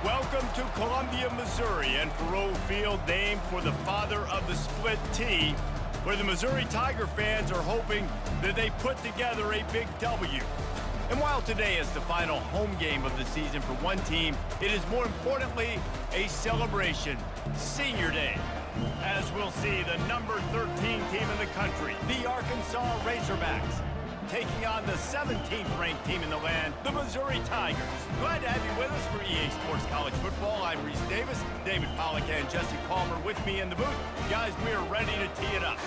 Welcome to Columbia, Missouri, and Faurot Field, named for the father of the split T, where the Missouri Tiger fans are hoping that they put together a big W. And while today is the final home game of the season for one team, it is more importantly a celebration, Senior Day. As we'll see, the number 13 team in the country, the Arkansas Razorbacks, taking on the 17th ranked team in the land, the Missouri Tigers. Glad to have you with us for EA Sports College Football. I'm Reese Davis, David Pollack and Jesse Palmer with me in the booth. Guys, we are ready to tee it up.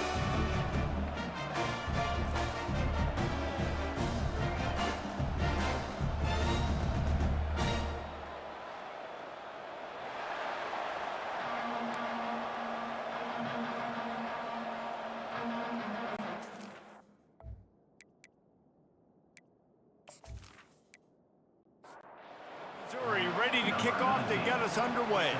Missouri ready to kick off to get us underway.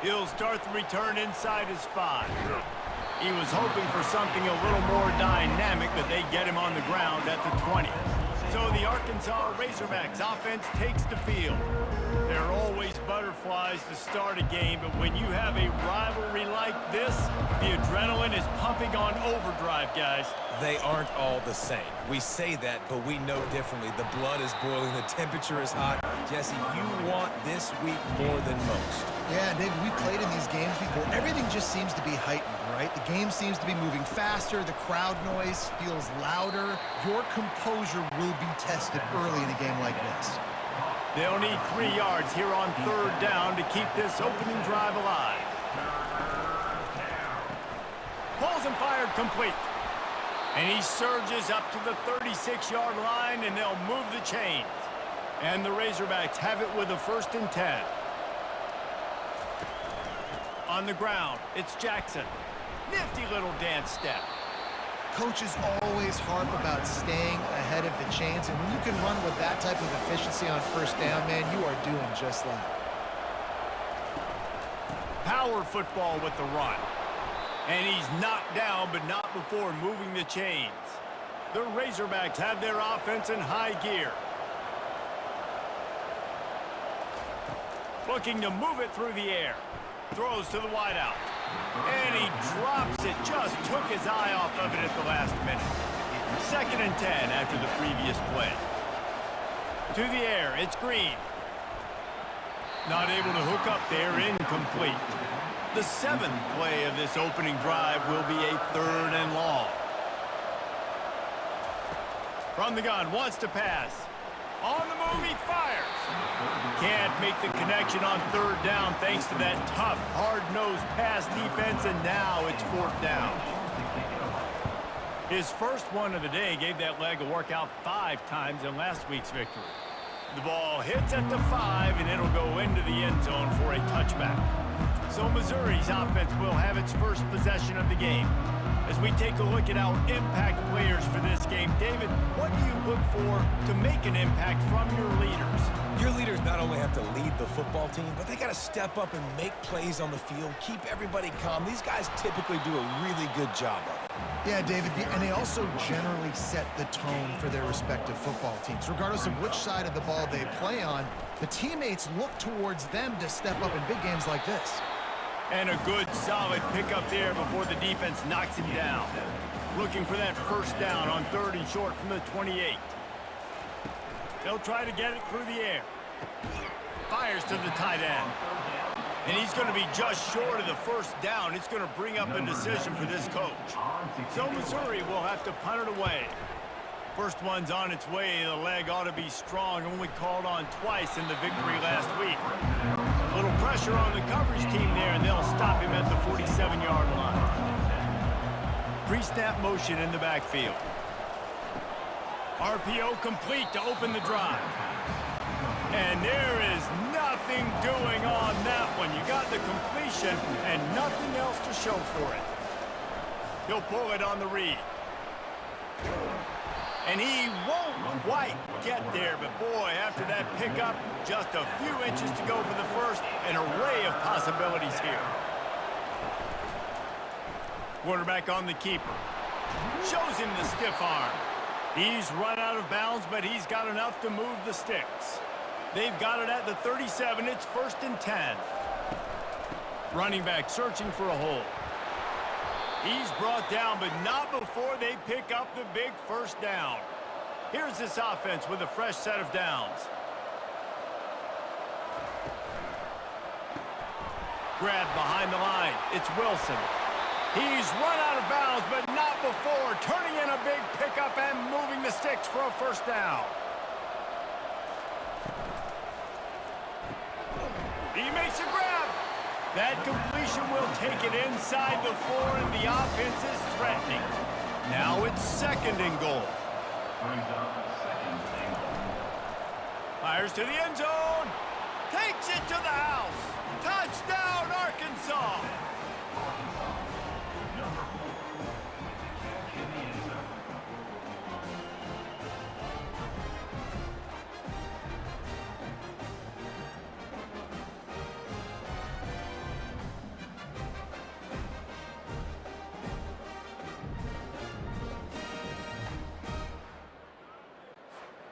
He'll start the return inside his 5. He was hoping for something a little more dynamic, but they get him on the ground at the 20. So the Arkansas Razorbacks offense takes the field. There are always butterflies to start a game, but when you have a rivalry like this, the adrenaline is pumping on overdrive, guys. They aren't all the same. We say that, but we know differently. The blood is boiling, the temperature is hot. Jesse, you want this week more than most. Yeah, David, we've played in these games before. Everything just seems to be heightened, right? The game seems to be moving faster. The crowd noise feels louder. Your composure will be tested early in a game like this. They'll need 3 yards here on 3rd down to keep this opening drive alive. Pulls and fired complete. And he surges up to the 36-yard line, and they'll move the chains. And the Razorbacks have it with a 1st and 10. On the ground, it's Jackson. Nifty little dance step. Coaches always harp about staying ahead of the chains, and when you can run with that type of efficiency on 1st down, man, you are doing just that. Power football with the run. And he's knocked down, but not before moving the chains. The Razorbacks have their offense in high gear. Looking to move it through the air. Throws to the wideout. And he drops it. Just took his eye off of it at the last minute. 2nd and 10 after the previous play. To the air, it's Green. Not able to hook up there, incomplete. The 7th play of this opening drive will be a 3rd and long. From the gun, wants to pass. On the move, he fires. Can't make the connection on 3rd down thanks to that tough, hard-nosed pass defense, and now it's 4th down. His first one of the day gave that leg a workout 5 times in last week's victory. The ball hits at the 5, and it'll go into the end zone for a touchback. So Missouri's offense will have its first possession of the game. As we take a look at our impact players for this game, David, what do you look for to make an impact from your leaders? Your leaders not only have to lead the football team, but they got to step up and make plays on the field, keep everybody calm. These guys typically do a really good job of it. Yeah, David, and they also generally set the tone for their respective football teams. Regardless of which side of the ball they play on, the teammates look towards them to step up in big games like this. And a good, solid pickup there before the defense knocks him down. Looking for that 1st down on 3rd and short from the 28. They'll try to get it through the air. Fires to the tight end. And he's going to be just short of the 1st down. It's going to bring up a decision for this coach. So Missouri will have to punt it away. First one's on its way. The leg ought to be strong. Only called on twice in the victory last week. A little pressure on the coverage team there, and they'll stop him at the 47-yard line. Pre-snap motion in the backfield. RPO complete to open the drive. And there is nothing doing on that one. You got the completion and nothing else to show for it. He'll pull it on the read. And he won't quite get there, but boy, after that pickup, just a few inches to go for the 1st, an array of possibilities here. Quarterback on the keeper. Shows him the stiff arm. He's run out of bounds, but he's got enough to move the sticks. They've got it at the 37. It's 1st and 10. Running back searching for a hole. He's brought down, but not before they pick up the big first down. Here's this offense with a fresh set of downs. Grab behind the line. It's Wilson. He's run out of bounds, but not before turning in a big pickup and moving the sticks for a first down. He makes a grab. That completion will take it inside the 4, and the offense is threatening. Now it's 2nd and goal. Fires to the end zone. Takes it to the house. Touchdown, Arkansas.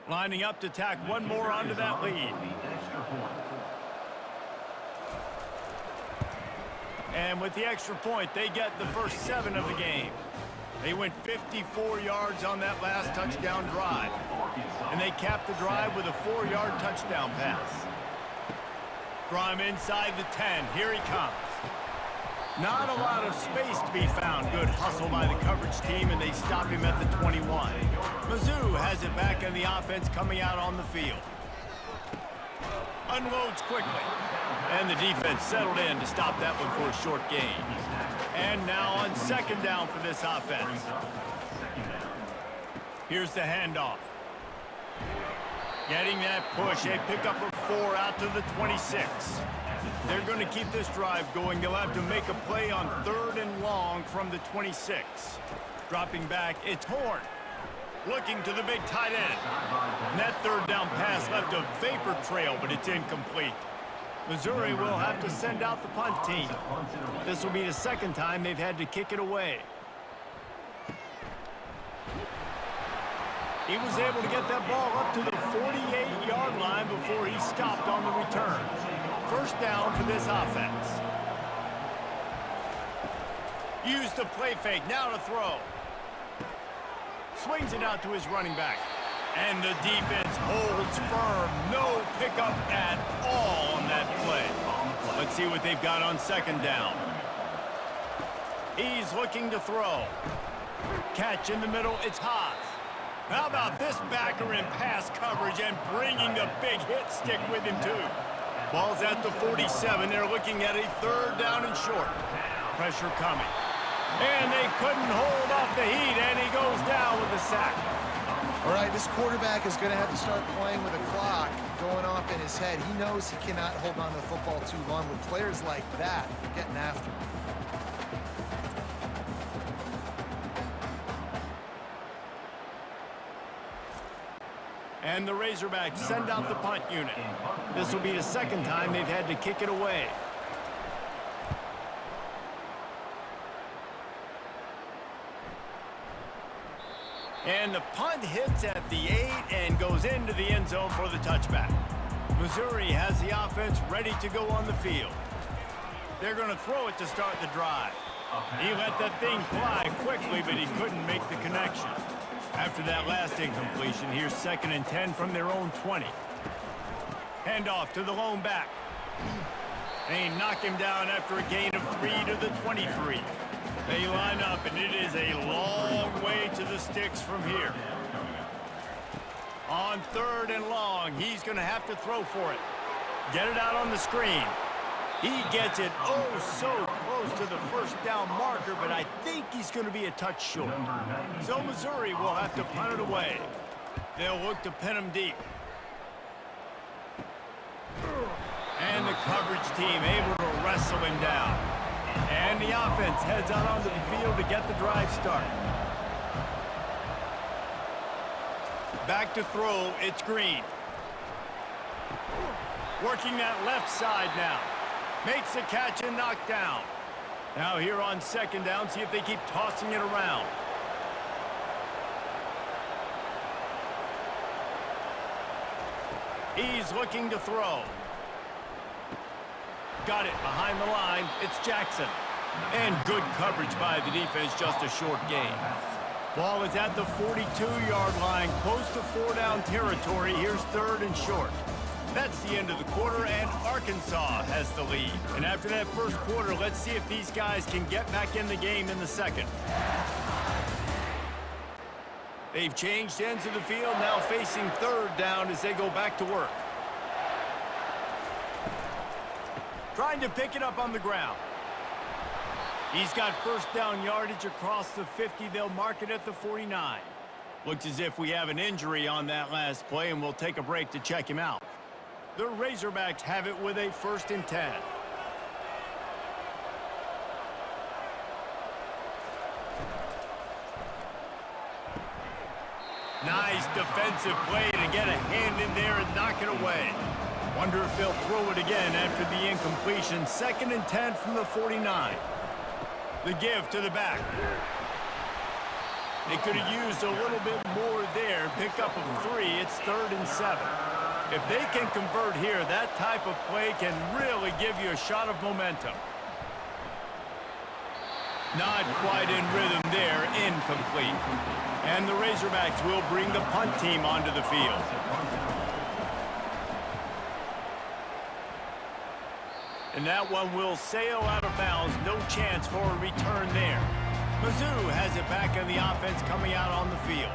Lining up to tack one more onto that lead. And with the extra point, they get the first 7 of the game. They went 54 yards on that last touchdown drive. And they capped the drive with a 4-yard touchdown pass. From inside the 10, here he comes. Not a lot of space to be found. Good hustle by the coverage team, and they stop him at the 21. Mizzou has it back in the offense coming out on the field. Unloads quickly. And the defense settled in to stop that one for a short gain. And now on 2nd down for this offense. Here's the handoff. Getting that push, a pickup of 4 out to the 26. They're going to keep this drive going. They'll have to make a play on 3rd and long from the 26. Dropping back, it's Horn. Looking to the big tight end. And that 3rd down pass left a vapor trail, but it's incomplete. Missouri will have to send out the punt team. This will be the 2nd time they've had to kick it away. He was able to get that ball up to the 48-yard line before he stopped on the return. First down for this offense. Use the play fake, now to throw. Swings it out to his running back. And the defense holds firm. No pickup at all on that play. Let's see what they've got on 2nd down. He's looking to throw. Catch in the middle, it's Haas. How about this backer in pass coverage and bringing the big hit stick with him too. Ball's at the 47. They're looking at a 3rd down and short. Pressure coming. And they couldn't hold off the heat, and he goes down with a sack. All right, this quarterback is going to have to start playing with a clock going off in his head. He knows he cannot hold on to the football too long. With players like that, getting after him. And the Razorbacks send out the punt unit. This will be the 2nd time they've had to kick it away. And the punt hits at the 8 and goes into the end zone for the touchback. Missouri has the offense ready to go on the field. They're going to throw it to start the drive. He let that thing fly quickly, but he couldn't make the connection. After that last incompletion, here's 2nd and 10 from their own 20. Handoff to the lone back. They knock him down after a gain of 3 to the 23. They line up, and it is a long way to the sticks from here. On 3rd and long, he's going to have to throw for it. Get it out on the screen. He gets it so close to the first down marker, but I think he's going to be a touch short. So Missouri will have to punt it away. They'll look to pin him deep. And the coverage team able to wrestle him down. And the offense heads out onto the field to get the drive started. Back to throw, it's Green. Working that left side now. Makes the catch and knocked down. Now here on 2nd down, see if they keep tossing it around. He's looking to throw. Got it behind the line. It's Jackson. And good coverage by the defense, just a short gain. Ball is at the 42-yard line, close to 4-down territory. Here's 3rd and short. That's the end of the quarter, and Arkansas has the lead. And after that first quarter, let's see if these guys can get back in the game in the second. They've changed ends of the field, now facing 3rd down as they go back to work. Trying to pick it up on the ground. He's got first down yardage across the 50. They'll mark it at the 49. Looks as if we have an injury on that last play, and we'll take a break to check him out. The Razorbacks have it with a 1st and 10. Nice defensive play to get a hand in there and knock it away. Wonder if they'll throw it again after the incompletion. 2nd and 10 from the 49. The give to the back. They could have used a little bit more there. Pick up of 3. It's 3rd and 7. If they can convert here, that type of play can really give you a shot of momentum. Not quite in rhythm there. Incomplete. And the Razorbacks will bring the punt team onto the field. And that one will sail out of bounds. No chance for a return there. Mizzou has it back on the offense coming out on the field.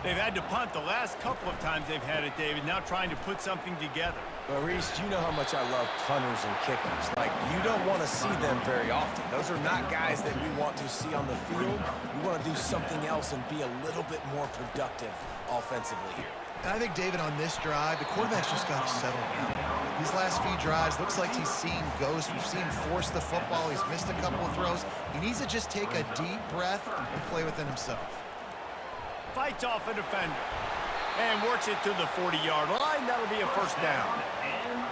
They've had to punt the last couple of times they've had it, David, now trying to put something together. Well, Reese, you know how much I love punters and kickers. Like, you don't want to see them very often. Those are not guys that we want to see on the field. We want to do something else and be a little bit more productive offensively here. And I think, David, on this drive, the quarterback's just got to settle down. These last few drives, looks like he's seen ghosts. We've seen him force the football. He's missed a couple of throws. He needs to just take a deep breath and play within himself. Fights off a defender and works it to the 40-yard line. That'll be a 1st down.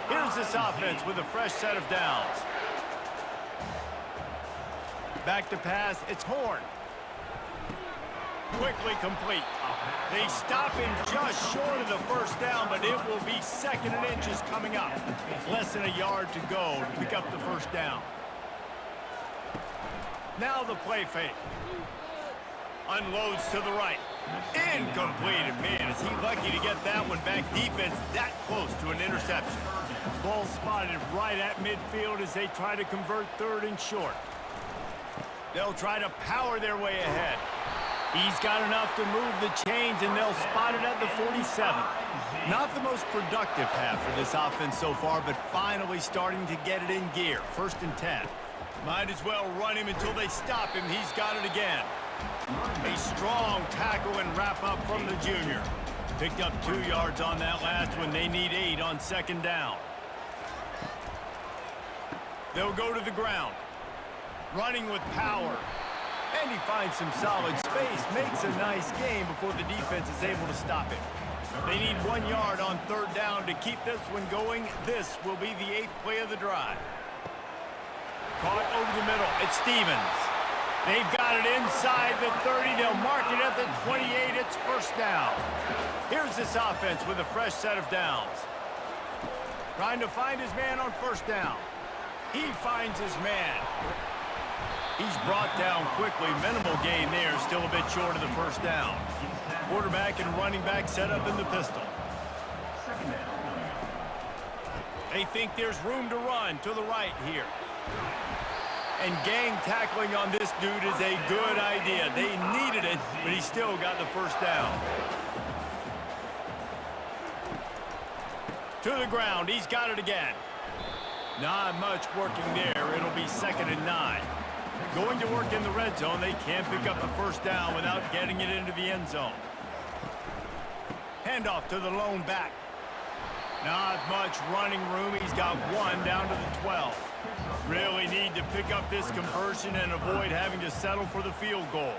Here's this offense with a fresh set of downs. Back to pass. It's Horn. Quickly complete. They stop him just short of the 1st down, but it will be 2nd and inches coming up. Less than a yard to go to pick up the 1st down. Now the play fake. Unloads to the right. Incomplete. Man, is he lucky to get that one back. Defense that close to an interception. Ball spotted right at midfield as they try to convert 3rd and short. They'll try to power their way ahead. He's got enough to move the chains, and they'll spot it at the 47. Not the most productive half for this offense so far, but finally starting to get it in gear. 1st and 10. Might as well run him until they stop him. He's got it again. A strong tackle and wrap up from the junior. Picked up 2 yards on that last one. They need 8 on 2nd down. They'll go to the ground. Running with power. And he finds some solid space. Makes a nice game before the defense is able to stop him. They need 1 yard on 3rd down to keep this one going. This will be the 8th play of the drive. Caught over the middle. It's Stevens. They've got it inside the 30. They'll mark it at the 28. It's 1st down. Here's this offense with a fresh set of downs. Trying to find his man on 1st down. He finds his man. He's brought down quickly. Minimal gain there. Still a bit short of the 1st down. Quarterback and running back set up in the pistol. They think there's room to run to the right here. And gang tackling on this dude is a good idea. They needed it, but he still got the 1st down. To the ground. He's got it again. Not much working there. It'll be 2nd and 9. Going to work in the red zone. They can't pick up the 1st down without getting it into the end zone. Handoff to the lone back. Not much running room. He's got 1 down to the 12. Really need to pick up this conversion and avoid having to settle for the field goal.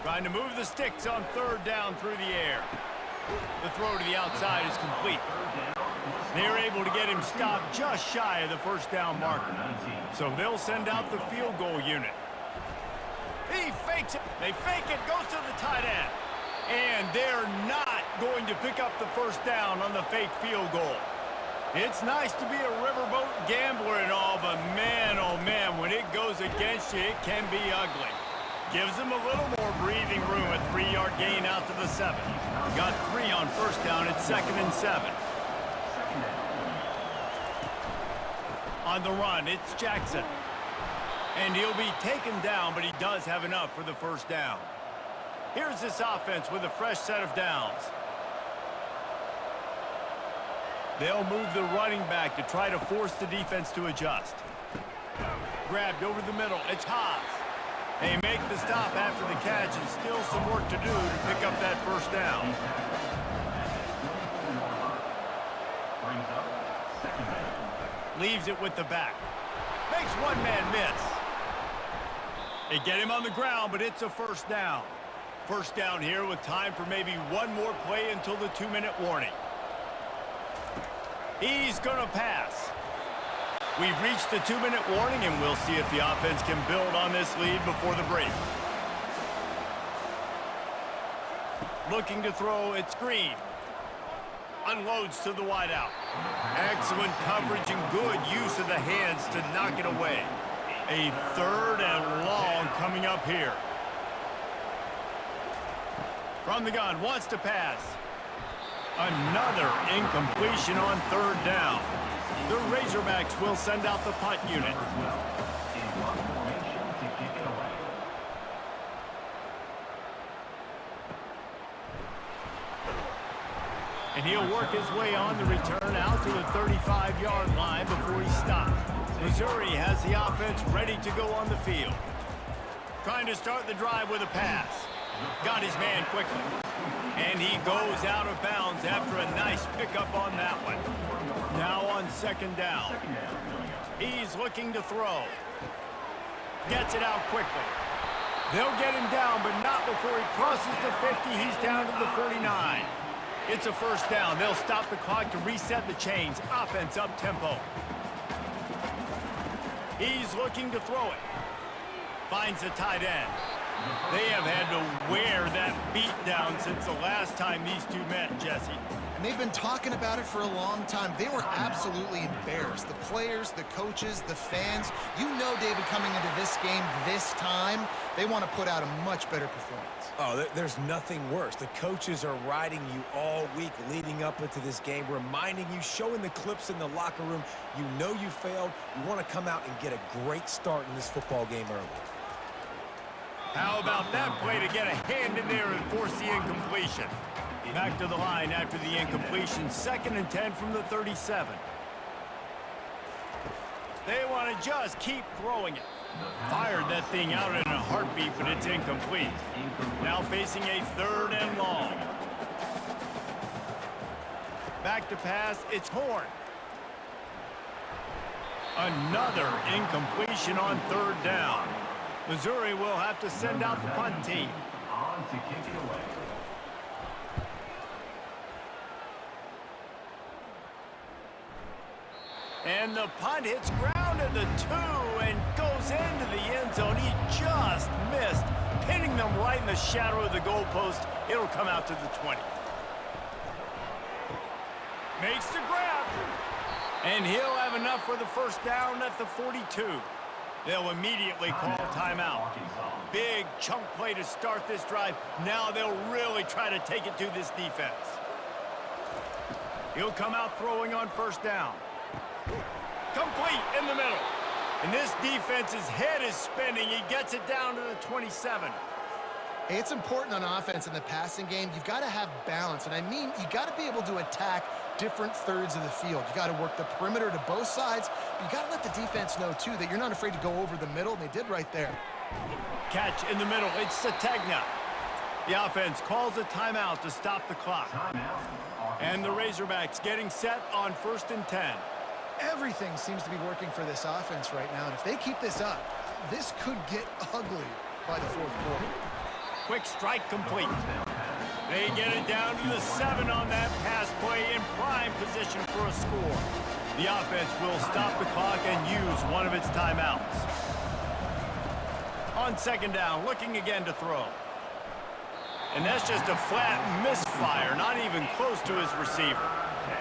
Trying to move the sticks on 3rd down through the air. The throw to the outside is complete. They're able to get him stopped just shy of the 1st down marker. So they'll send out the field goal unit. He fakes it. They fake it. Goes to the tight end. And they're not going to pick up the first down on the fake field goal. It's nice to be a riverboat gambler and all, but man, oh man, when it goes against you, it can be ugly. Gives them a little more breathing room, a 3-yard gain out to the 7. Got 3 on first down at 2nd and 7. On the run, it's Jackson. And he'll be taken down, but he does have enough for the first down. Here's this offense with a fresh set of downs. They'll move the running back to try to force the defense to adjust. Grabbed over the middle. It's Haas. They make the stop after the catch, and still some work to do to pick up that first down. Leaves it with the back. Makes one man miss. They get him on the ground, but it's a first down. First down here with time for maybe one more play until the 2-minute warning. He's going to pass. We've reached the 2-minute warning, and we'll see if the offense can build on this lead before the break. Looking to throw, it's Green. Unloads to the wideout. Excellent coverage and good use of the hands to knock it away. A 3rd and long coming up here. From the gun, wants to pass. Another incompletion on 3rd down. The Razorbacks will send out the punt unit. And he'll work his way on the return out to the 35-yard line before he stops. Missouri has the offense ready to go on the field. Trying to start the drive with a pass. Got his man quickly. And he goes out of bounds after a nice pickup on that one. Now on 2nd down. He's looking to throw. Gets it out quickly. They'll get him down, but not before he crosses the 50. He's down to the 49. It's a first down. They'll stop the clock to reset the chains. Offense up tempo. He's looking to throw it. Finds a tight end. They have had to wear that beat down since the last time these two met, Jesse. And they've been talking about it for a long time. They were absolutely embarrassed. The players, the coaches, the fans. You know, David, coming into this game this time, they want to put out a much better performance. Oh, there's nothing worse. The coaches are riding you all week leading up into this game, reminding you, showing the clips in the locker room. You know you failed. You want to come out and get a great start in this football game early. How about that play to get a hand in there and force the incompletion? Back to the line after the incompletion. 2nd and 10 from the 37. They want to just keep throwing it. Fired that thing out in a heartbeat, but it's incomplete. Now facing a 3rd and long. Back to pass, it's Horn. Another incompletion on 3rd down. Missouri will have to send out the punt team. On to kick it away. And the punt hits ground at the 2 and goes into the end zone. He just missed, pinning them right in the shadow of the goalpost. It'll come out to the 20. Makes the grab. And he'll have enough for the first down at the 42. They'll immediately call timeout. Big chunk play to start this drive. Now they'll really try to take it to this defense. He'll come out throwing on first down. Complete in the middle. And this defense's head is spinning. He gets it down to the 27. Hey, it's important on offense in the passing game. You've got to have balance. And I mean, you got to be able to attack different thirds of the field. You got to work the perimeter to both sides. But you got to let the defense know, too, that you're not afraid to go over the middle. And they did right there. Catch in the middle. It's Sategna. The offense calls a timeout to stop the clock. And the Razorbacks getting set on 1st and 10. Everything seems to be working for this offense right now. And if they keep this up, this could get ugly by the 4th quarter. Quick strike complete. They get it down to the 7 on that pass play in prime position for a score. The offense will stop the clock and use one of its timeouts. On 2nd down, looking again to throw. And that's just a flat misfire, not even close to his receiver.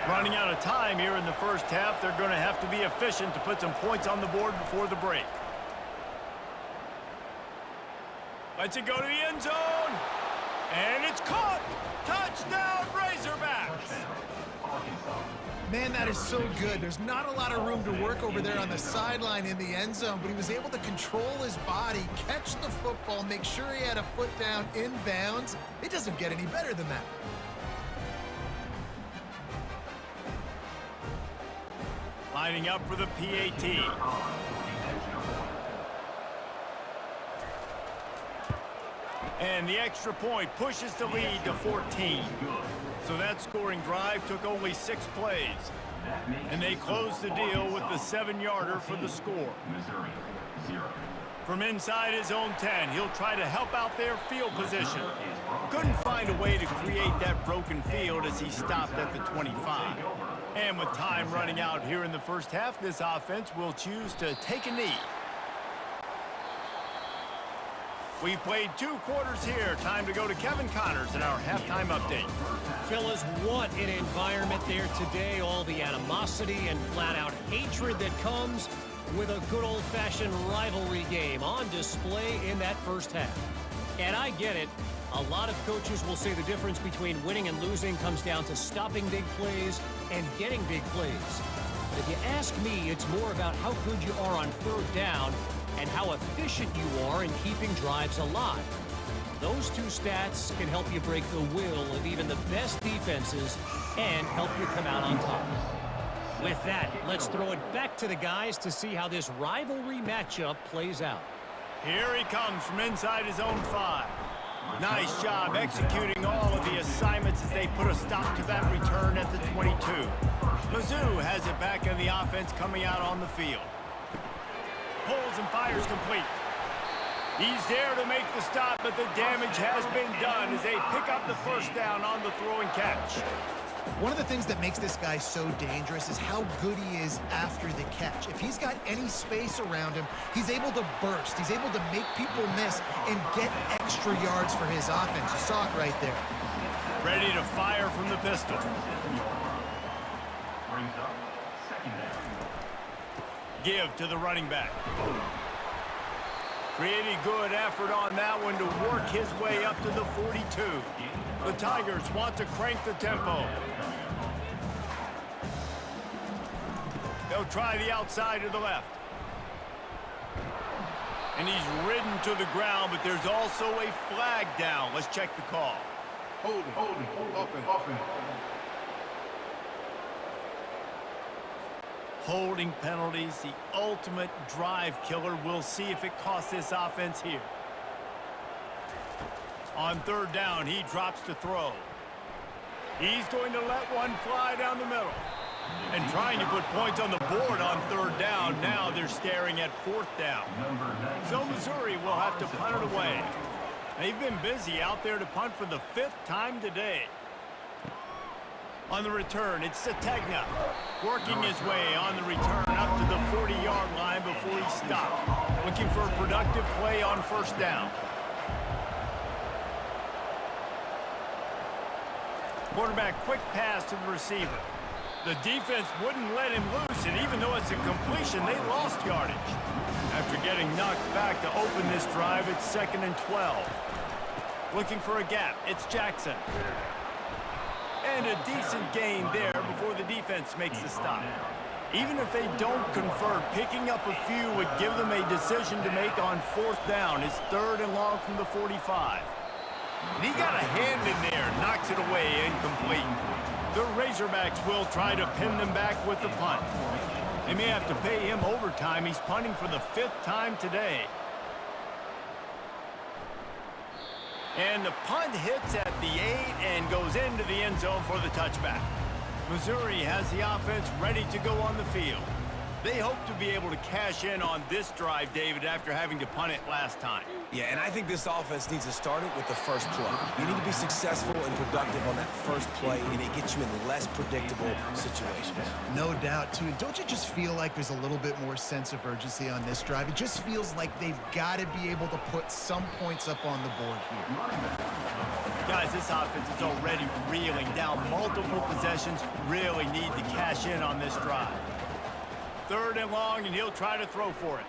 Running out of time here in the first half, they're going to have to be efficient to put some points on the board before the break. Lets it go to the end zone. And it's caught. Touchdown, Razorbacks. Man, that is so good. There's not a lot of room to work over there on the sideline in the end zone, but he was able to control his body, catch the football, make sure he had a foot down inbounds. It doesn't get any better than that. Lining up for the PAT. And the extra point pushes the lead to 14. So that scoring drive took only 6 plays. And they closed the deal with the 7-yarder for the score. From inside his own 10, he'll try to help out their field position. Couldn't find a way to create that broken field as he stopped at the 25. And with time running out here in the first half, this offense will choose to take a knee. We've played 2 quarters here. Time to go to Kevin Connors in our halftime update. Fellas, what an environment there today. All the animosity and flat-out hatred that comes with a good old-fashioned rivalry game on display in that first half. And I get it. A lot of coaches will say the difference between winning and losing comes down to stopping big plays and getting big plays. But if you ask me, it's more about how good you are on third down and how efficient you are in keeping drives alive. Those 2 stats can help you break the will of even the best defenses and help you come out on top. With that, let's throw it back to the guys to see how this rivalry matchup plays out. Here he comes from inside his own 5. Nice job executing all of the assignments as they put a stop to that return at the 22. Mizzou has it back in the offense coming out on the field. Pulls and fires complete. He's there to make the stop, but the damage has been done as they pick up the first down on the throw and catch. One of the things that makes this guy so dangerous is how good he is after the catch. If he's got any space around him, he's able to burst. He's able to make people miss and get extra yards for his offense. You saw it right there. Ready to fire from the pistol. Give to the running back. Pretty good effort on that one to work his way up to the 42. The Tigers want to crank the tempo. They'll try the outside to the left. And he's ridden to the ground, but there's also a flag down. Let's check the call. Holding, open. Holding penalties, the ultimate drive killer. We'll see if it costs this offense here. On third down, he drops to throw. He's going to let one fly down the middle. And trying to put points on the board on third down. Now they're staring at 4th down. So Missouri will have to punt it away. They've been busy out there to punt for the 5th time today. On the return, it's Sategna working his way on the return up to the 40-yard line before he stopped. Looking for a productive play on first down. Quarterback quick pass to the receiver. The defense wouldn't let him loose, and even though it's a completion, they lost yardage. After getting knocked back to open this drive, it's 2nd and 12. Looking for a gap, it's Jackson. And a decent gain there before the defense makes the stop. Even if they don't convert, picking up a few would give them a decision to make on 4th down. It's 3rd and long from the 45. And he got a hand in there, knocks it away, incomplete. The Razorbacks will try to pin them back with the punt. They may have to pay him overtime. He's punting for the 5th time today. And the punt hits at the 8 and goes into the end zone for the touchback. Missouri has the offense ready to go on the field. They hope to be able to cash in on this drive, David, after having to punt it last time. Yeah, and I think this offense needs to start it with the first play. You need to be successful and productive on that first play, and it gets you in less predictable situations. No doubt, too. Don't you just feel like there's a little bit more sense of urgency on this drive? It just feels like they've got to be able to put some points up on the board here. because this offense is already reeling down multiple possessions, really need to cash in on this drive. 3rd and long, and he'll try to throw for it.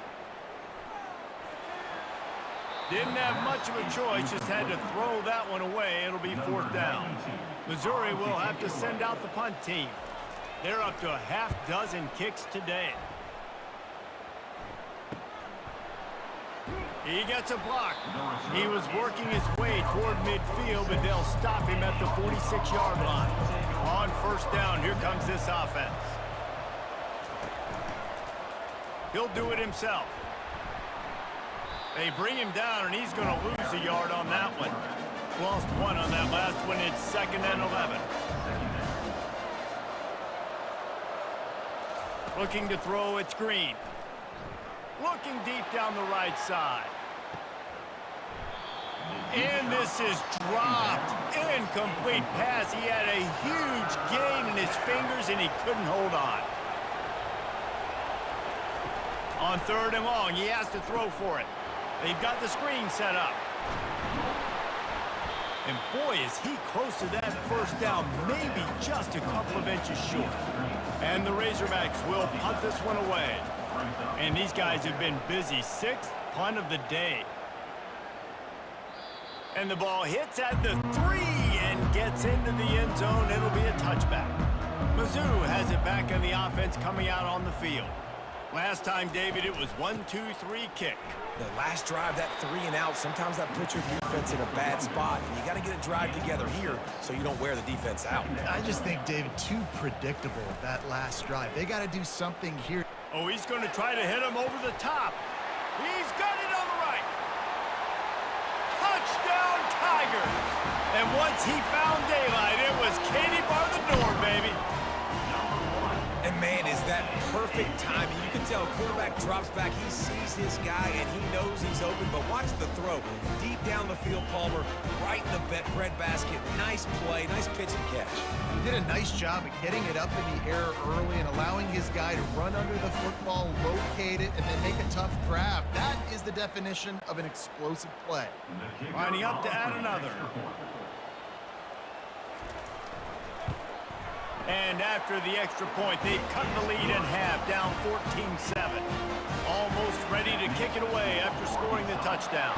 Didn't have much of a choice, just had to throw that one away. It'll be 4th down. Missouri will have to send out the punt team. They're up to a half-dozen kicks today. He gets a block. He was working his way toward midfield, but they'll stop him at the 46-yard line. On 1st down, here comes this offense. He'll do it himself. They bring him down, and he's going to lose a yard on that one. Lost 1 on that last one. It's 2nd and 11. Looking to throw, it's Green. Looking deep down the right side. And this is dropped. Incomplete pass. He had a huge gain in his fingers, and he couldn't hold on. On 3rd and long, he has to throw for it. They've got the screen set up. And boy, is he close to that 1st down, maybe just a couple of inches short. And the Razorbacks will punt this one away. And these guys have been busy. 6th punt of the day. And the ball hits at the 3 and gets into the end zone. It'll be a touchback. Mizzou has it back on the offense coming out on the field. Last time, David, it was 1-2-3 kick. The last drive, that 3 and out, sometimes that puts your defense in a bad spot. And you got to get a drive together here so you don't wear the defense out. I just think, David, too predictable, that last drive. They got to do something here. Oh, he's going to try to hit him over the top. He's got it on the right. Touchdown, Tigers. And once he found daylight, it was Katie bar the door, baby. And man, is that perfect timing. You can tell quarterback drops back. He sees his guy, and he knows he's open. But watch the throw. Deep down the field, Palmer, right in the breadbasket. Nice play, nice pitch and catch. He did a nice job at getting it up in the air early and allowing his guy to run under the football, locate it, and then make a tough grab. That is the definition of an explosive play. Lining up to add another. And after the extra point, they've cut the lead in half, down 14-7. Almost ready to kick it away after scoring the touchdown.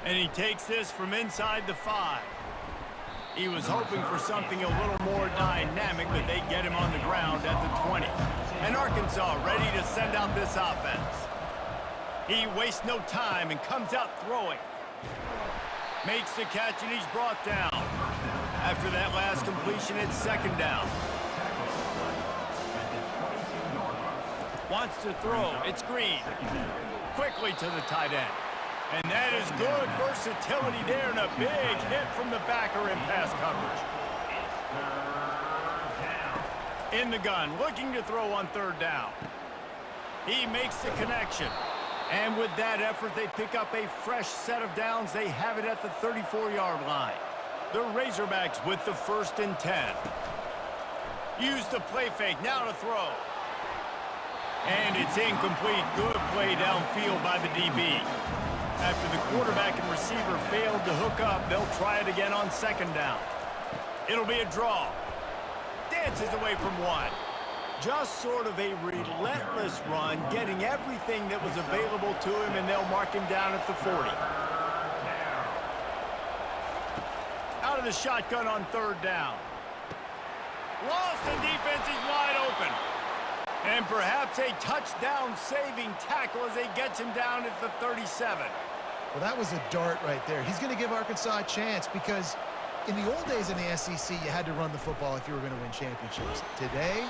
And he takes this from inside the 5. He was hoping for something a little more dynamic, but they get him on the ground at the 20. And Arkansas ready to send out this offense. He wastes no time and comes out throwing. Makes the catch, and he's brought down. After that last completion, it's 2nd down. Wants to throw. It's Green. Quickly to the tight end. And that is good versatility there, and a big hit from the backer in pass coverage. In the gun, looking to throw on 3rd down. He makes the connection. And with that effort, they pick up a fresh set of downs. They have it at the 34-yard line. The Razorbacks with the 1st and 10. Use the play fake, now to throw. And it's incomplete. Good play downfield by the DB. After the quarterback and receiver failed to hook up, they'll try it again on 2nd down. It'll be a draw. Dances away from 1. Just sort of a relentless run, getting everything that was available to him, and they'll mark him down at the 40. Out of the shotgun on 3rd down. Lost in defense, he's wide open. And perhaps a touchdown-saving tackle as they gets him down at the 37. Well, that was a dart right there. He's going to give Arkansas a chance because in the old days in the SEC, you had to run the football if you were going to win championships. Today,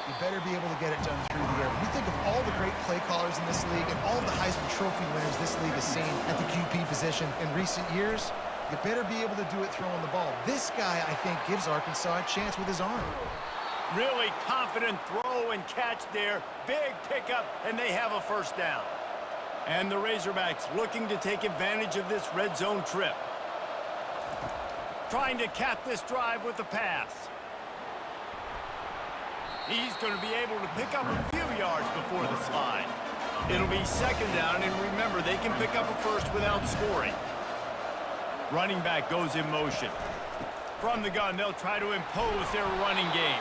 you better be able to get it done through the air. When you think of all the great play callers in this league and all the Heisman Trophy winners this league has seen at the QB position in recent years, you better be able to do it throwing the ball. This guy, I think, gives Arkansas a chance with his arm. Really confident throw and catch there. Big pickup, and they have a 1st down. And the Razorbacks looking to take advantage of this red zone trip. Trying to cap this drive with a pass. He's going to be able to pick up a few yards before the slide. It'll be second down, and remember, they can pick up a first without scoring. Running back goes in motion. From the gun, they'll try to impose their running game.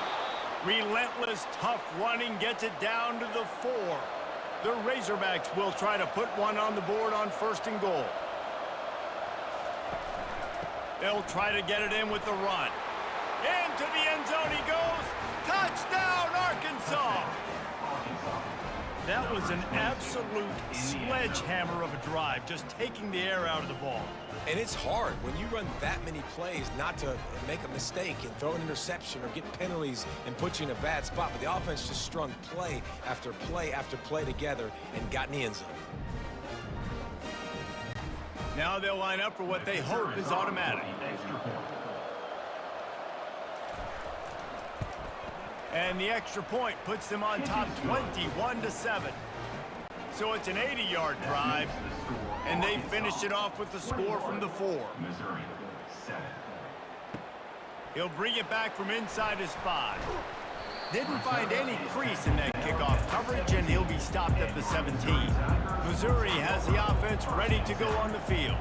Relentless, tough running gets it down to the 4. The Razorbacks will try to put one on the board on 1st and goal. They'll try to get it in with the run. Into the end zone he goes. Touchdown, Arkansas! That was an absolute sledgehammer of a drive, just taking the air out of the ball. And it's hard when you run that many plays not to make a mistake and throw an interception or get penalties and put you in a bad spot. But the offense just strung play after play after play together and got in the end zone. Now they'll line up for what they hope is automatic. And the extra point puts them on top 21-7. So it's an 80-yard drive, and they finished it off with the score from the 4. He'll bring it back from inside his 5. Didn't find any crease in that kickoff coverage, and he'll be stopped at the 17. Missouri has the offense ready to go on the field.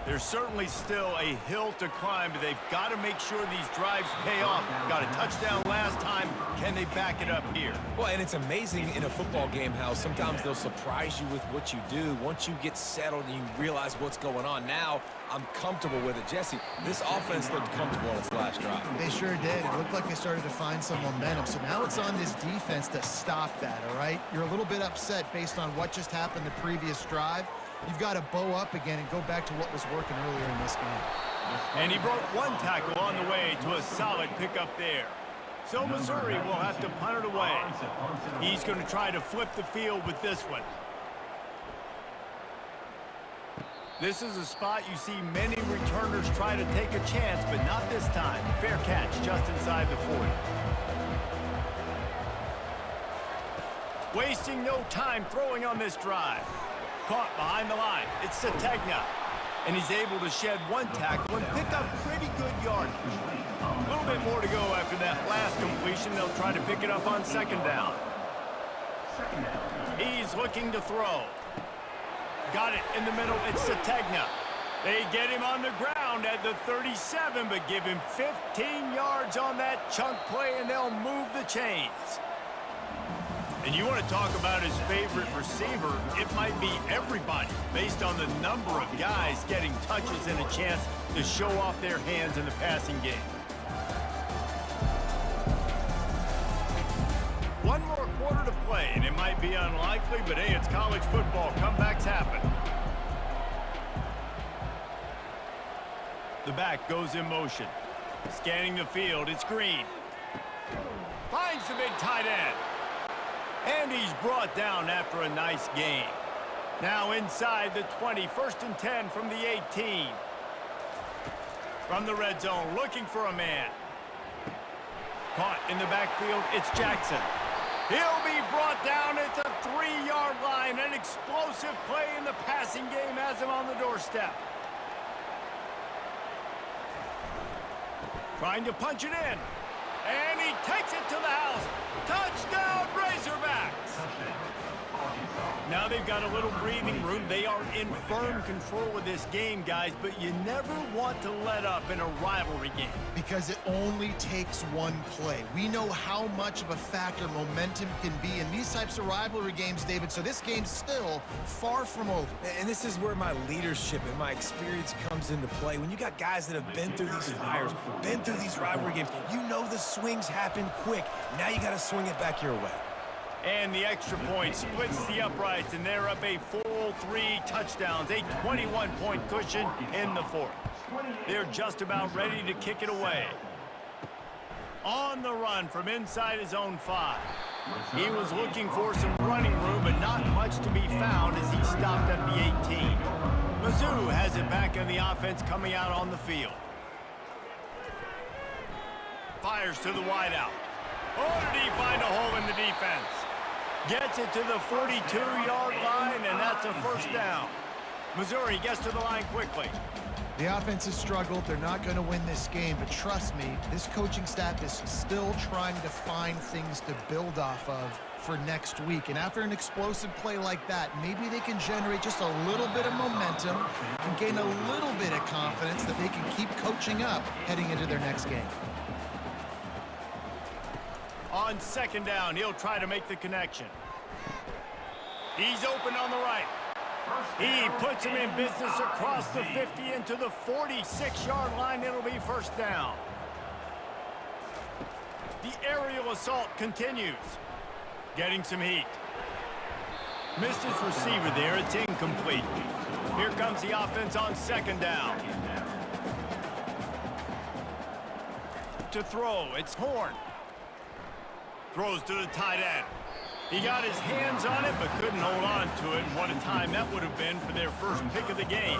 There's certainly still a hill to climb, but they've got to make sure these drives pay off. Got a touchdown last time. Can they back it up here? Well, and it's amazing in a football game how sometimes they'll surprise you with what you do. Once you get settled and you realize what's going on, now I'm comfortable with it. Jesse, this offense looked comfortable on its last drive. They sure did. It looked like they started to find some momentum. So now it's on this defense to stop that, all right? You're a little bit upset based on what just happened the previous drive. You've got to bow up again and go back to what was working earlier in this game. And he broke one tackle on the way to a solid pickup there. So Missouri will have to punt it away. He's going to try to flip the field with this one. This is a spot you see many returners try to take a chance, but not this time. Fair catch just inside the 40. Wasting no time throwing on this drive. Caught behind the line. It's Sategna. And he's able to shed one tackle and pick up pretty good yardage. A little bit more to go after that last completion. They'll try to pick it up on 2nd down. He's looking to throw. Got it in the middle. It's Sategna. They get him on the ground at the 37, but give him 15 yards on that chunk play, and they'll move the chains. And you want to talk about his favorite receiver, it might be everybody, based on the number of guys getting touches and a chance to show off their hands in the passing game. One more quarter to play, and it might be unlikely, but hey, it's college football. Comebacks happen. The back goes in motion. Scanning the field, it's Green. Finds the big tight end. And he's brought down after a nice gain. Now inside the 20, 1st and 10 from the 18. From the red zone, looking for a man. Caught in the backfield, it's Jackson. He'll be brought down at the 3-yard line. An explosive play in the passing game has him on the doorstep. Trying to punch it in. And he takes it to the house. Touchdown, Razorbacks! Now they've got a little breathing room. They are in firm control of this game, guys, but you never want to let up in a rivalry game. Because it only takes one play. We know how much of a factor momentum can be in these types of rivalry games, David, so this game's still far from over. And this is where my leadership and my experience comes into play. When you got guys that have been through these fires, been through these rivalry games, you know the swings happen quick. Now you got to swing it back your way. And the extra point splits the uprights, and they're up a full 3 touchdowns, a 21-point cushion in the 4th. They're just about ready to kick it away. On the run from inside his own 5. He was looking for some running room, but not much to be found as he stopped at the 18. Mizzou has it back in the offense coming out on the field. Fires to the wideout. Oh, did he find a hole in the defense? Gets it to the 42-yard line, and that's a 1st down. Missouri gets to the line quickly. The offense has struggled. They're not going to win this game, but trust me, this coaching staff is still trying to find things to build off of for next week. And after an explosive play like that, maybe they can generate just a little bit of momentum and gain a little bit of confidence that they can keep coaching up heading into their next game. On second down, he'll try to make the connection. He's open on the right. He puts him in business across the 50 into the 46-yard line. It'll be first down. The aerial assault continues. Getting some heat. Missed his receiver there. It's incomplete. Here comes the offense on second down. To throw, it's Horn. Throws to the tight end. He got his hands on it, but couldn't hold on to it. And what a time that would have been for their first pick of the game.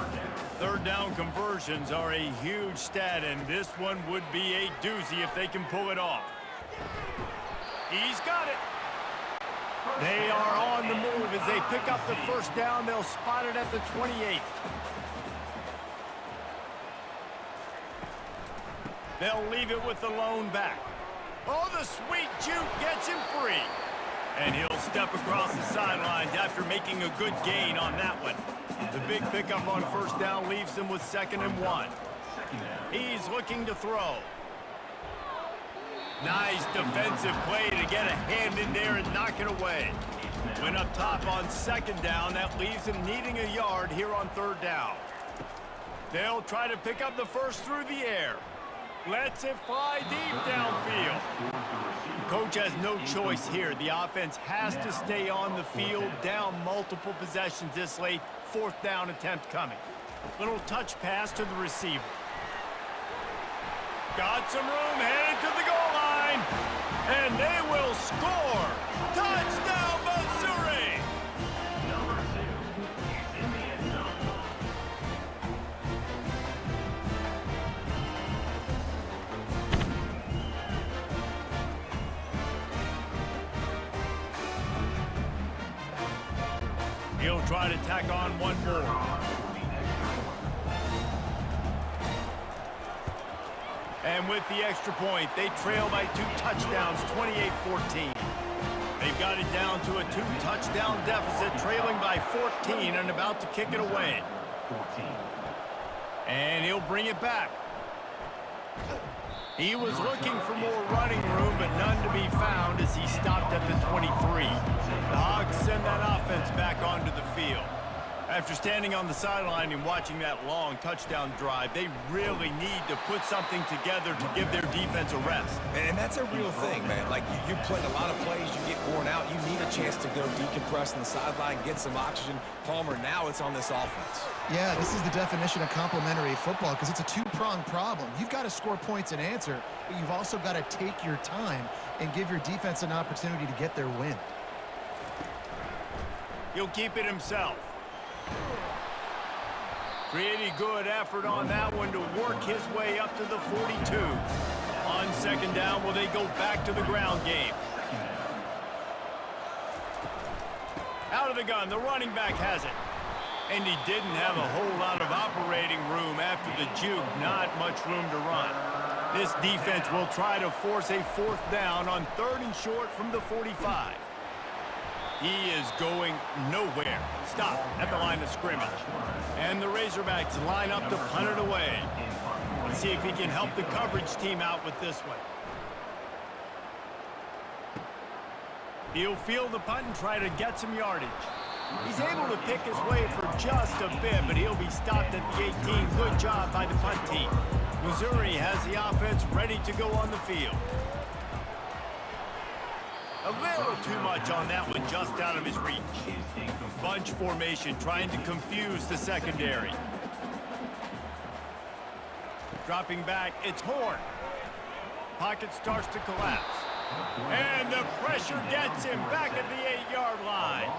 Third down conversions are a huge stat, and this one would be a doozy if they can pull it off. He's got it. They are on the move as they pick up the first down. They'll spot it at the 28. They'll leave it with the lone back. Oh, the sweet juke gets him free. And he'll step across the sidelines after making a good gain on that one. The big pickup on first down leaves him with 2nd and 1. He's looking to throw. Nice defensive play to get a hand in there and knock it away. Went up top on second down. That leaves him needing a yard here on third down. They'll try to pick up the first through the air. Lets it fly deep downfield. Coach has no choice here. The offense has to stay on the field, down multiple possessions this late. Fourth down attempt coming. Little touch pass to the receiver. Got some room, headed to the goal line. And they will score. Touchdown, Missouri! He'll try to tack on one more. And with the extra point, they trail by 2 touchdowns, 28-14. They've got it down to a 2-touchdown deficit, trailing by 14 and about to kick it away. And he'll bring it back. He was looking for more running room, but none to be found as he stopped at the 23. The Hogs send that offense back onto the field. After standing on the sideline and watching that long touchdown drive, they really need to put something together to give their defense a rest. And that's a real thing, man. Like, you're playing a lot of plays, you get worn out, you need a chance to go decompress on the sideline, get some oxygen. Palmer, now it's on this offense. Yeah, this is the definition of complementary football because it's a two-pronged problem. You've got to score points and answer, but you've also got to take your time and give your defense an opportunity to get their win. He'll keep it himself. Pretty good effort on that one to work his way up to the 42. On second down, will they go back to the ground game? Out of the gun, the running back has it. And he didn't have a whole lot of operating room after the juke. Not much room to run. This defense will try to force a fourth down on 3rd and short from the 45. He is going nowhere. Stop at the line of scrimmage. And the Razorbacks line up to punt it away. Let's see if he can help the coverage team out with this one. He'll field the punt and try to get some yardage. He's able to pick his way for just a bit, but he'll be stopped at the 18. Good job by the punt team. Missouri has the offense ready to go on the field. A little too much on that one, just out of his reach. Bunch formation, trying to confuse the secondary. Dropping back, it's Horn. Pocket starts to collapse. And the pressure gets him back at the 8-yard line.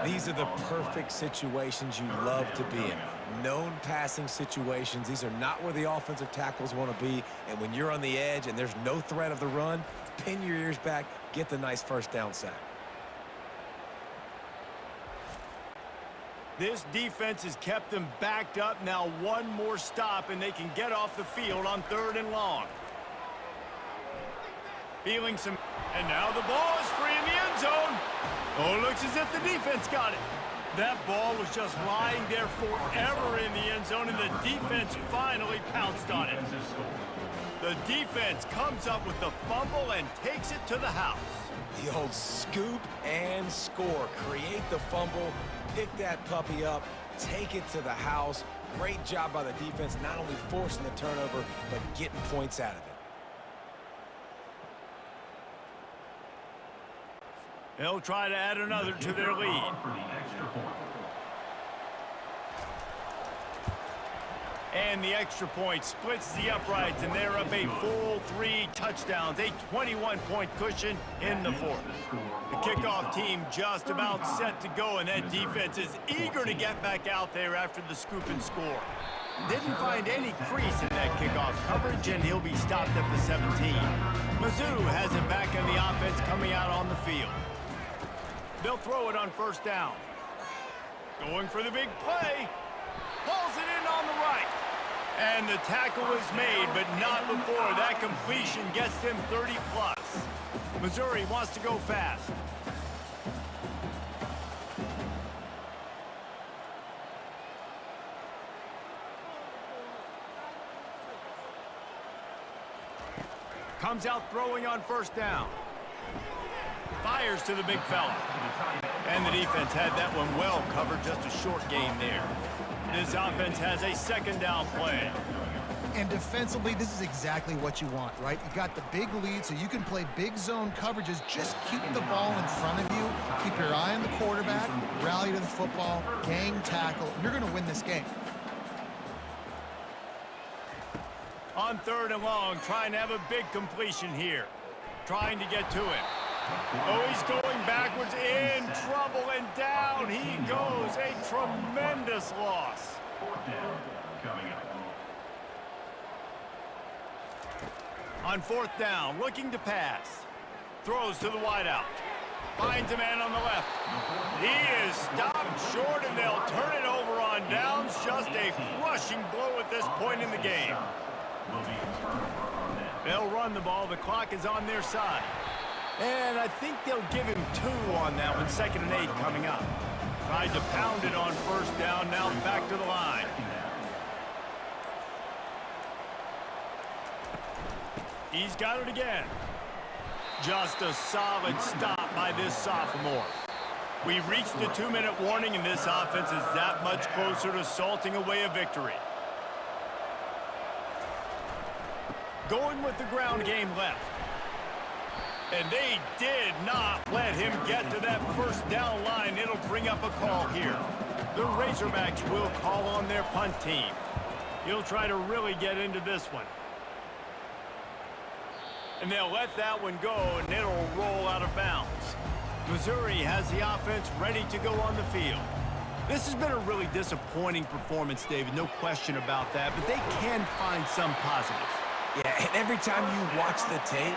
These are the perfect situations you love to be in. Known passing situations. These are not where the offensive tackles want to be. And when you're on the edge and there's no threat of the run, pin your ears back, get the nice first down sack. This defense has kept them backed up. Now one more stop, and they can get off the field on 3rd and long. Feeling some... And now the ball is free in the end zone. Oh, looks as if the defense got it. That ball was just lying there forever in the end zone, and the defense finally pounced on it. The defense comes up with the fumble and takes it to the house. The old scoop and score. Create the fumble, pick that puppy up, take it to the house. Great job by the defense, not only forcing the turnover, but getting points out of it. They'll try to add another to their lead. And the extra point splits the uprights, and they're up a full 3 touchdowns, a 21-point cushion in the 4th. The kickoff team just about set to go, and that defense is eager to get back out there after the scoop and score. Didn't find any crease in that kickoff coverage, and he'll be stopped at the 17. Mizzou has it back in the offense coming out on the field. They'll throw it on 1st down. Going for the big play. Pulls it in on the right. And the tackle is made, but not before that completion gets them 30+. Missouri wants to go fast. Comes out throwing on 1st down. Fires to the big fella. And the defense had that one well covered, just a short gain there. This offense has a 2nd down play. And defensively, this is exactly what you want, right? You got the big lead, so you can play big zone coverages. Just keep the ball in front of you. Keep your eye on the quarterback. Rally to the football. Gang tackle. You're going to win this game. On 3rd and long, trying to have a big completion here. Trying to get to him. Oh, he's going backwards, in trouble, and down he goes. A tremendous loss. 4th down coming up. On 4th down, looking to pass. Throws to the wideout. Finds a man on the left. He is stopped short, and they'll turn it over on downs. Just a crushing blow at this point in the game. They'll run the ball. The clock is on their side. And I think they'll give him 2 on that one. 2nd and 8 coming up. Tried to pound it on 1st down. Now back to the line. He's got it again. Just a solid stop by this sophomore. We've reached the 2-minute warning, and this offense is that much closer to salting away a victory. Going with the ground game left. And they did not let him get to that 1st down line. It'll bring up a call here. The Razorbacks will call on their punt team. He'll try to really get into this one. And they'll let that one go, and it'll roll out of bounds. Missouri has the offense ready to go on the field. This has been a really disappointing performance, David, no question about that, but they can find some positives. Yeah, and every time you watch the tape,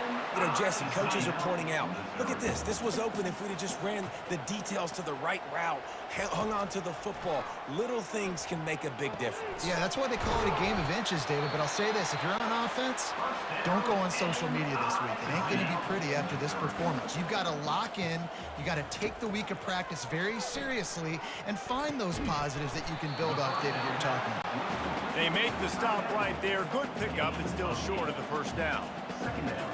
Jesse, coaches are pointing out, look at this. This was open if we'd have just ran the details to the right route, hung on to the football. Little things can make a big difference. Yeah, that's why they call it a game of inches, David. But I'll say this, if you're on offense, don't go on social media this week. It ain't going to be pretty after this performance. You've got to lock in. You got to take the week of practice very seriously and find those positives that you can build off, David, you're talking about. They make the stop right there. Good pickup. It's still short of the 1st down. 2nd down.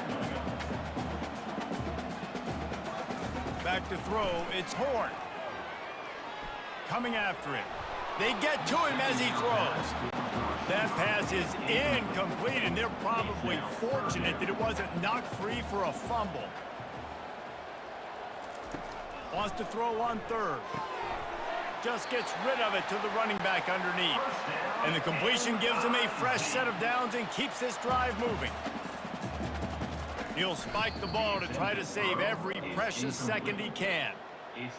Back to throw, it's Horn. Coming after him. They get to him as he throws. That pass is incomplete, and they're probably fortunate that it wasn't knocked free for a fumble. Wants to throw on 3rd. Just gets rid of it to the running back underneath. And the completion gives him a fresh set of downs and keeps this drive moving. He'll spike the ball to try to save every precious second he can.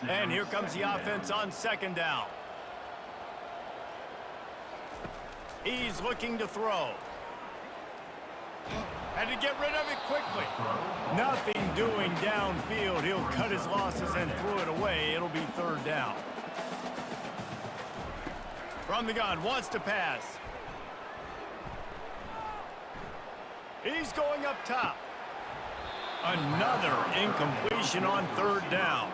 And here comes the offense on 2nd down. He's looking to throw. Had to get rid of it quickly. Nothing doing downfield. He'll cut his losses and throw it away. It'll be 3rd down. From the gun, wants to pass. He's going up top. Another incompletion on third down.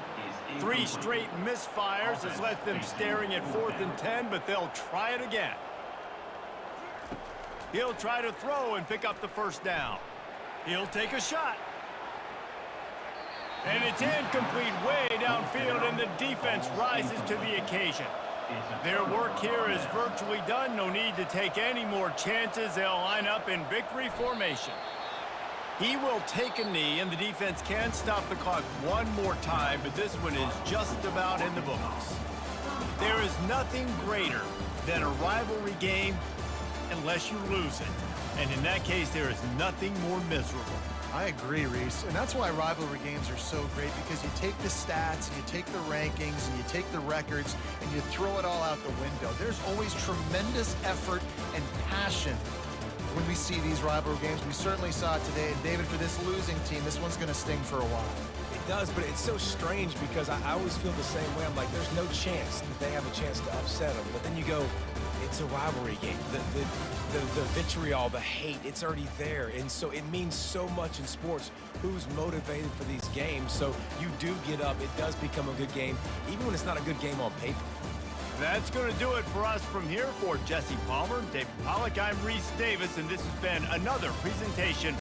3 straight misfires has left them staring at 4th and 10, but they'll try it again. He'll try to throw and pick up the first down. He'll take a shot. And it's incomplete way downfield, and the defense rises to the occasion. Their work here is virtually done. No need to take any more chances. They'll line up in victory formation. He will take a knee, and the defense can stop the clock one more time, but this one is just about in the books. There is nothing greater than a rivalry game unless you lose it. And in that case, there is nothing more miserable. I agree, Reese. And that's why rivalry games are so great, because you take the stats, and you take the rankings, and you take the records, and you throw it all out the window. There's always tremendous effort and passion when we see these rivalry games. We certainly saw it today. And David, for this losing team, this one's going to sting for a while. It does, but it's so strange because I always feel the same way. I'm like, there's no chance that they have a chance to upset them. But then you go, it's a rivalry game. The vitriol, the hate, it's already there. And so it means so much in sports. Who's motivated for these games? So you do get up. It does become a good game, even when it's not a good game on paper. That's going to do it for us from here. For Jesse Palmer, David Pollack, I'm Reese Davis, and this has been another presentation